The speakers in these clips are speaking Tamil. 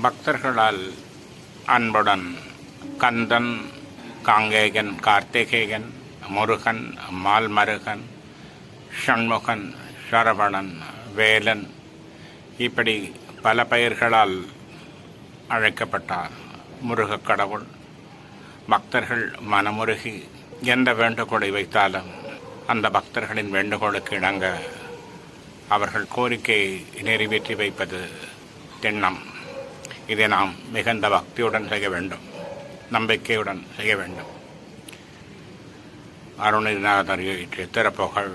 பக்தர்களால் அன்புடன் கந்தன், காங்கேயன், கார்த்திகேயன், முருகன், மால்மருகன், ஷண்முகன், சரவணன், வேலன் இப்படி பல பெயர்களால் அழைக்கப்பட்டார் முருகக் கடவுள். பக்தர்கள் மனமுருகி எந்த வேண்டுகோளை வைத்தாலும் அந்த பக்தர்களின் வேண்டுகோளுக்கு இணங்க அவர்கள் கோரிக்கையை நிறைவேற்றி வைப்பது திண்ணம். இதை நாம் மிகுந்த பக்தியுடன் செய்ய வேண்டும், நம்பிக்கையுடன் செய்ய வேண்டும். அருணகிரிநாதர் இயற்றிய திறப்புகள்,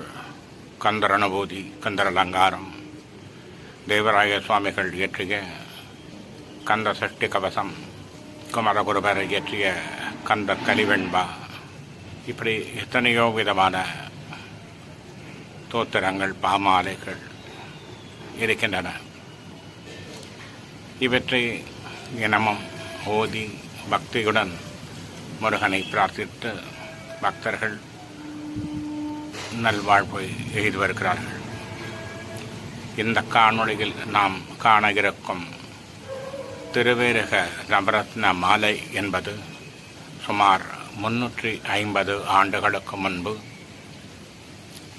கந்தர் அனுபூதி, கந்தர் அலங்காரம், தேவராய சுவாமிகள் இயற்றிய கந்த சஷ்டி கவசம், குமரகுருபர் இயற்றிய கந்த கலிவெண்பா, இப்படி எத்தனையோ விதமான தோத்திரங்கள், பாமாலைகள் இருக்கின்றன. இவற்றை தினமும் ஓதி பக்தியுடன் முருகனை பிரார்த்தித்து பக்தர்கள் நல்வாழ்வை எய்து வருகிறார்கள். இந்த காணொளியில் நாம் காண இருக்கும் திருவேரக நவரத்ன மாலை என்பது சுமார் 350 ஆண்டுகளுக்கு முன்பு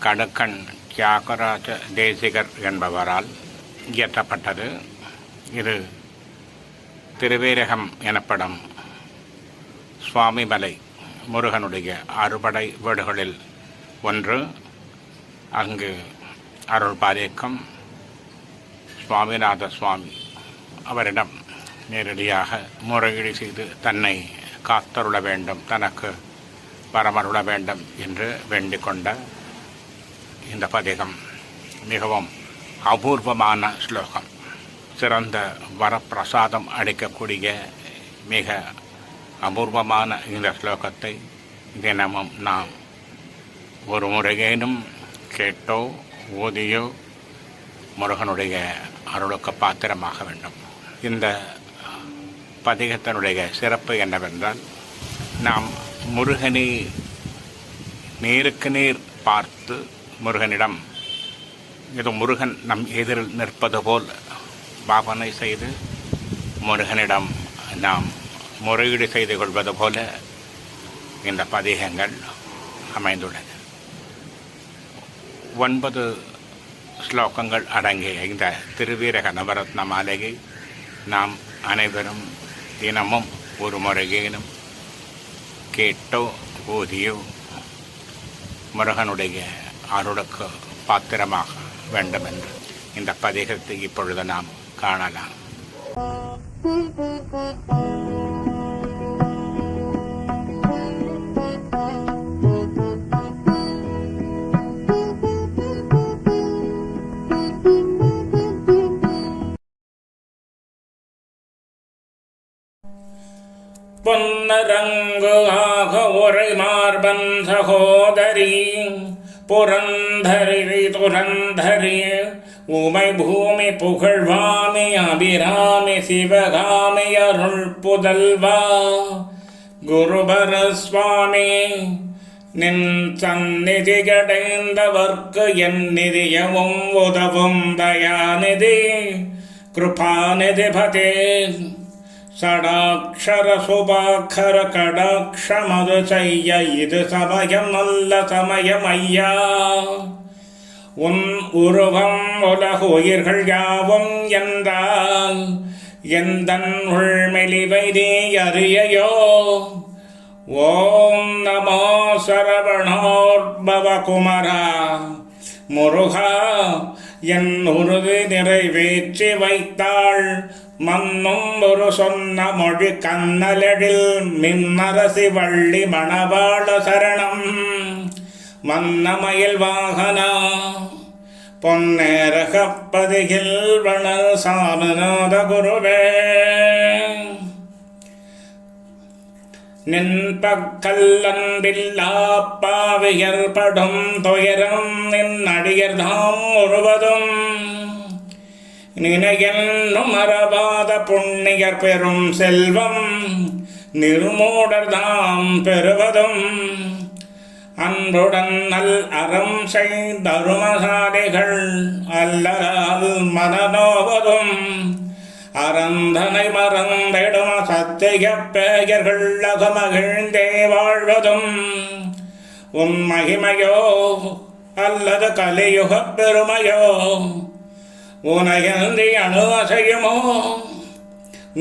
கடுக்கன் தியாகராஜ தேசிகர் என்பவரால் இயற்றப்பட்டது. இது திருவேரகம் எனப்படும் சுவாமிமலை முருகனுடைய அறுபடை வீடுகளில் ஒன்று. அங்கு அருள் பாலிக்கும் சுவாமிநாத சுவாமி அவரிடம் நேரடியாக முறையீடு செய்து தன்னை காத்தருள வேண்டும், தனக்கு வரமருள வேண்டும் என்று வேண்டிக் கொண்ட இந்த பதிகம் மிகவும் அபூர்வமான ஸ்லோகம். சிறந்த வரப்பிரசாதம் அளிக்கக்கூடிய மிக அபூர்வமான இந்த ஸ்லோகத்தை தினமும் நாம் ஒரு முறையேனும் கேட்டோ ஓதியோ முருகனுடைய அருளுக்கு பாத்திரமாக வேண்டும். இந்த பதிகத்தினுடைய சிறப்பு என்னவென்றால், நாம் முருகனை நேருக்கு நேர் பார்த்து முருகனிடம் இது முருகன் நம் எதிரில் நிற்பது போல் பாவனை செய்து முருகனிடம் நாம் முறையீடு செய்து கொள்வது போல இந்த பதிகங்கள் அமைந்துள்ளது. 9 ஸ்லோகங்கள் அடங்கிய இந்த திருவீரக நவரத்ன மாலையை நாம் அனைவரும் தினமும் ஒரு முறையேனும் கேட்டோ ஓதியோ முருகனுடைய அருளுக்கு பாத்திரமாக வேண்டும் என்று இந்த பதிகத்தை இப்பொழுது நாம் காணலாம். பொன்னரங்கு ஆக உரை மார்பன் சகோதரி புரந்தரி துரந்தரி உமை பூமி புகழ்வாமி அபிராமி சிவகாமி அருள் புதல்வா குருபர சுவாமி நின் சந்நிதி அடைந்தவர்க்கு என் நிதியமும் உதவும் தயாநிதி கிருபாநிதி பதே சடாட்சர சுபாக்கர கடாட்சமது செய்ய இது சமயம் நல்ல சமயம் ஐயா. உன் உருவம் உலகு உயிர்கள் யாவும் என்றால் எந்தன் உள்மெலிவை நீ அறியையோ. ஓம் நமோ சரவணோர்பவ குமரா முருகா என் உறுதி நிறைவேற்றி வைத்தாள் மன்னும் ஒரு சொன்ன மொழி கண்ணலெழில் மின்னரசி வள்ளி மணவாள சரணம் மன்னமயில் வாகனா பொன்னேரகப்பதியில் வளர் சாமிநாத குருவே. நின் பக்கல்லன்பில்லா பாவியர் படும் துயரம் நின் அடியர்தாம் முழுவதும் நினையென்னும் மறவாத புண்ணியர் பெரும் செல்வம் நிர்மூடர்தாம் பெறுவதும் அன்புடன் நல் அறம் செய்தருமசாலிகள் அல்லலால் மனநோவதும் அறந்தனை மறந்திடும் சத்திய பெயர்கள் அகமகிழ்ந்தே வாழ்வதும் உன் மகிமையோ அல்லது கலியுகப் பெருமையோ உனகந்தி அணு அசையுமோ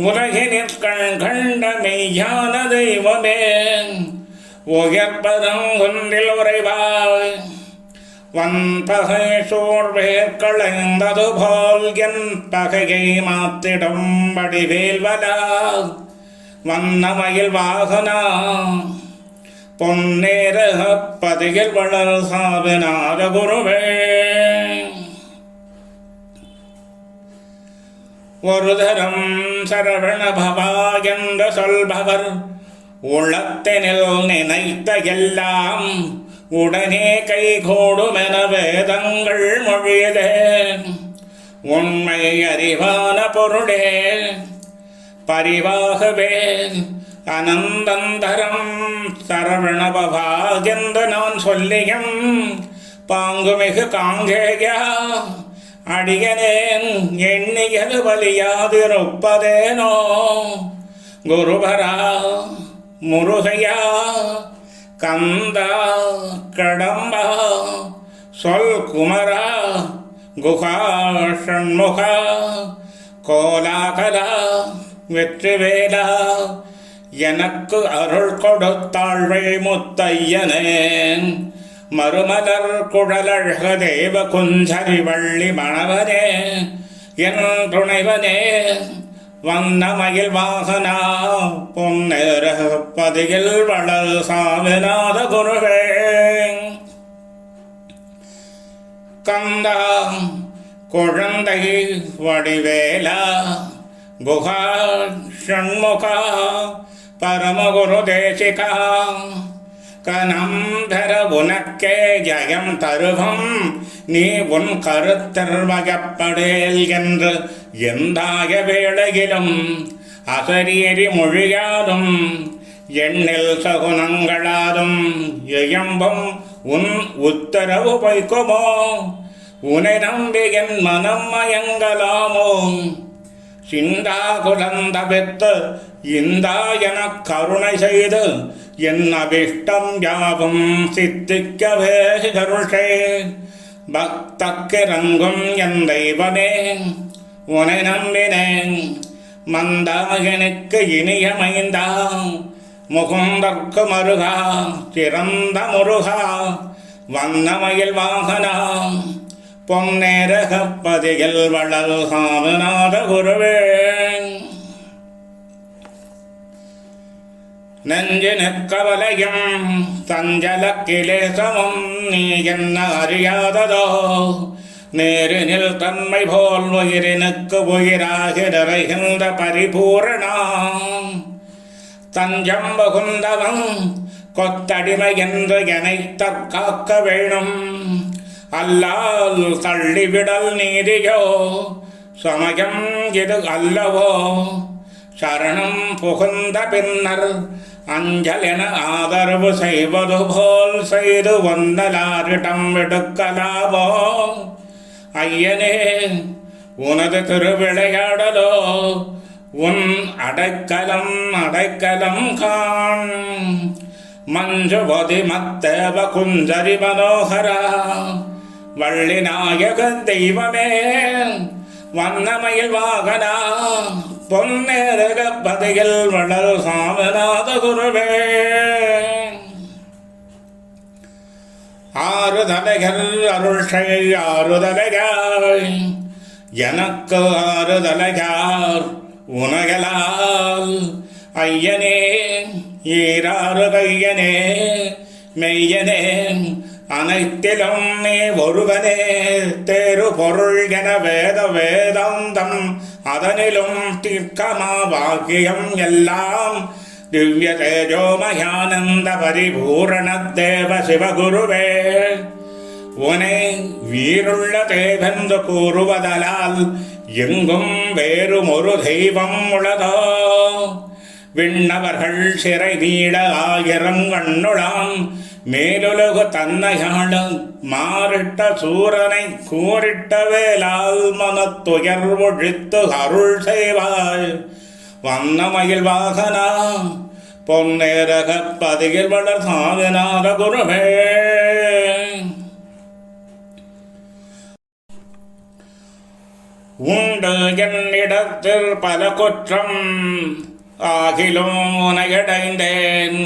உலகினிற் கண் கண்ட மெய்யான தெய்வமே உயர்பதங்குன்றில் உறைவாய் வன்பகை சூழ்வேற் களைந்தது போல் என் பகையை மாத்திடும் வடிவேல்வலா வண்ணமயில் வாகனா பொன்னேர பதியில் வளர் சாவினாத குருவே ஒரு தரம் சரவண பவா என்று சொல்பவர் உள்ளத்தினில் நினைத்த எல்லாம் உடனே கைகூடுமென வேதங்கள் மொழியதே உண்மை அறிவான பொருளே பரிவாகவே அனந்தந்தரம் சரவணபவா என்று நான் சொல்லியும் பாங்குமிகு காங்கேயா அடியனேன் எண்ணியது வலியாதிருப்பதேனோ குருபரா முருகையா கந்தா கடம்பா சொல் குமரா குகா ஷண்முகா கோலாகலா வெற்றிவேலா எனக்கு அருள் கொடுத்தாழ்வை முத்தையனேன் மறுமலர் குழலழக தேவ குஞ்சரி வள்ளி மணவனே என் துணைவனே வண்ணமயில் வாகனா பொன்னேர பதியில் வளர் சாமிநாத குருவே கந்தா குழந்தை வடிவேலா குஹா ஷண்முகா பரமகுரு தேசிகா கனம் தர உனக்கே ஜயம் தருவம் நீ உன் கருத்தர் வயப்படேல் என்று எந்தாய வேளையிலும் அசரியறி மொழியாதும் எண்ணில் சகுனங்களாதும் எயம்பும் உன் உத்தரவு பொய்க்குமோ உனை நம்பி என் மனம் மயங்கலாமோ சிந்தா குலந்தவித்து இந்தா எனக் கருணை செய்து என் அபிஷ்டம் யாவும் சித்திக்கவே கருஷே பக்தக்கிறங்கும் என் தெய்வமே உனை நம்பினேன் மந்தாயனுக்கு இனியமைந்தா முகுந்தற்கு மருகா சிறந்த முருகா வண்ணமயில் வாகனா பொன்னேரகப்பதியில் வளர் சாமிநாத குருவே நெஞ்சினுக்கவலையும் சஞ்சல கிளேசமும் நீ என்ன அறியாததோ நேரினில் தன்மை போல் உயிரினுக்கு உயிராக நிறைகின்ற பரிபூரணா தஞ்சம் புகுந்தவன் கொத்தடிமை என்று என்னை தற்காக்க வேணும் அல்லால் தள்ளிவிடல் நீதியோ சமயம் இது அல்லவோ சரணம் புகுந்த பின்னர் அஞ்சல் என ஆதரவு செய்வது போல் செய்து வந்தலாரிடம் எடுக்கலாவோ ஐயனே உனது திருவிளையாடலோ உன் அடைக்கலம் அடைக்கலம் காண் மஞ்சுவதி மத்தேவ குஞ்சரி மனோகரா வள்ளி நாயக தெய்வமே வண்ணமயில் வாகனா பொன்னேரக பதியில் வளர் சாமிநாத குருவே ஆறுதலைகள் அருள் செய் ஆறுதலையாய் எனக்கு ஆறுதலையார் உனகலால் ஐயனே ஈராறு கையனே மெய்யனே அனைத்திலும் நீ ஒருவனே தேரு பொருள் என வேத வேதாந்தம் அதனிலும் தீர்க்கமா வாக்கியம் எல்லாம் திவ்ய தேஜோமயானந்த பரிபூரண தேவ சிவகுருவே உனை வீருள்ள தேவென்று கூறுவதலால் எங்கும் வேறும் ஒரு தெய்வம் உளதோ விண்ணவர்கள் சிறை நீட ஆயிரங்கண்ணுளாம் மேலுலகு தன்னையாளும் மாறிட்ட சூரனை கூறிட்ட வேலால் மனத்துயர் ஒழித்து அருள் செய்வாய். வண்ணமயில் வாகனா பொன்னேரக பதியில் வளர் சாதனாத குருவே. உண்டு என்னிடத்தில் பல குற்றம் ஆகிலோனையடைந்தேன்.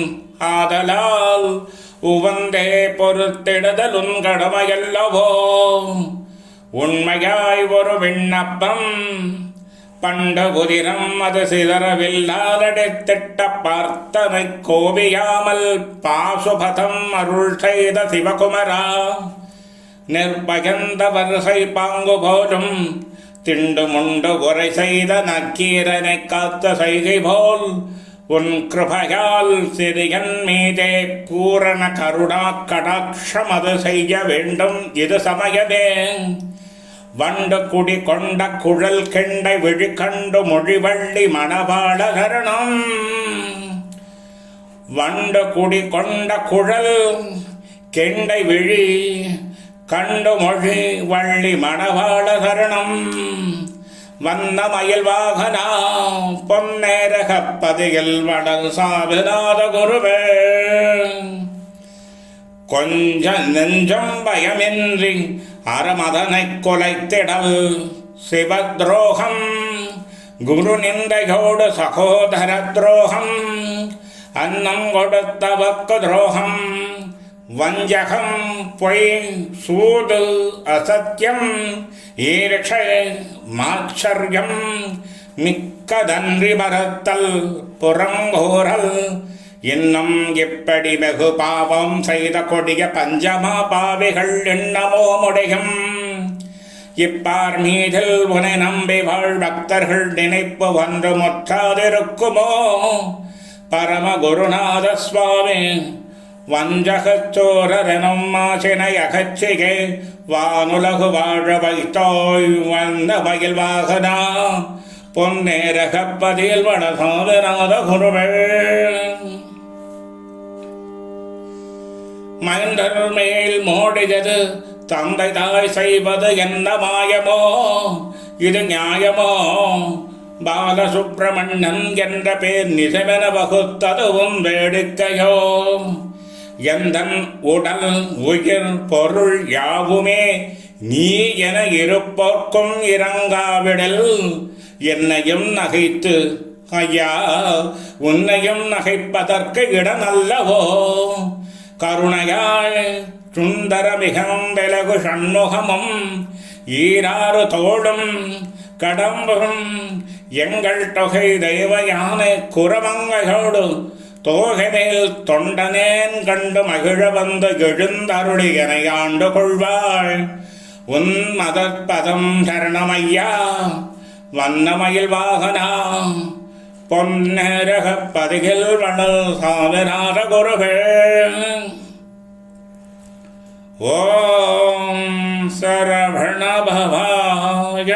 ஆதலால் உவந்தே பொறுத்திடுதலுன் கடமையல்லவோ. உண்மையாய் ஒரு விண்ணப்பம் பண்ட குதிரம் அது சிதறவில்லாதடித்திட்ட பார்த்தனை கோபியாமல் பாசுபதம் அருள் செய்த சிவகுமரா. நிர்பயந்த வரிசை பாங்கு போலும் திண்டு முண்டு உரை செய்த நக்கீரனை காத்த செய்கை போல் உன் கிருபையால் சிறியன் மீதே பூரண கருணா கடாட்சம் அது செய்ய வேண்டும். இது சமயமே. வண்டு குடி கொண்ட குழல் கெண்டை விழிகண்டு மொழிவள்ளி மணவாள சரணம். வண்டு குடி கொண்ட குழல் கெண்டை விழி கண்டு மொழி வள்ளி மணவாள சரணம். வந்த மயில் வாகனா பொன்னேரக பதியில் வடல் சாவிநாத குருவே. கொஞ்ச நெஞ்சம் பயமின்றி அறமதனை கொலைத்திடல் சிவத்ரோகம் குரு நிந்தையோடு சகோதர துரோகம் அன்னம் கொடுத்தவக்கு துரோகம் வஞ்சகம் பொய் சூது அசத்தியம் ஈர்ஷை மாச்சரியம் மிக்கதன்றி மறத்தல் புறங்கோரல் இன்னும் இப்படி வெகு பாவம் செய்த கொடிய பஞ்சமா பாவிகள் எண்ணமோ முடியும். இப்பார் மீதில் உனை நம்பி வாழ் பக்தர்கள் நினைப்பு ஒன்று முற்றாதிருக்குமோ. பரம குருநாத சுவாமி வஞ்சகச்சோரரெனும் மாசினை அகச்சிகே வானுலகு வாழ வைத்தோய். வந்த மயில் வாகனா பொன்னேரகப்பதில் வடசாதநாத குருவே. மைந்தர் மேல் மோடியது தந்தை தாய் செய்வது என்ன மாயமோ. இது நியாயமோ. பாலசுப்பிரமணியன் என்ற பேர் நிசமென வகுத்ததுவும் வேடிக்கையோ. எந்தன் உடல் உயிர் பொருள் யாவுமே நீ என இருப்போர்க்கும் இறங்காவிடல். என்னையும் நகைத்து ஐயா உன்னையும் நகைப்பதற்கு இடமல்லவோ. கருணையாய் சுந்தர மிகம் விலகு சண்முகமும் ஈராறு தோளும் கடம்பும் எங்கள் தொகை தெய்வ யானை குரமங்கையோடு தோகைமேல் தொண்டனேன் கண்டு மகிழ வந்து எழுந்தருளி என ஆண்டு கொள்வாள். உன் மதப்பதம் சரணமையா. வண்ணமயில் வாகனா பொன்னேரக பதிகில் வளல் சாவிநாத குருவே. ஓம் சரவண பவாய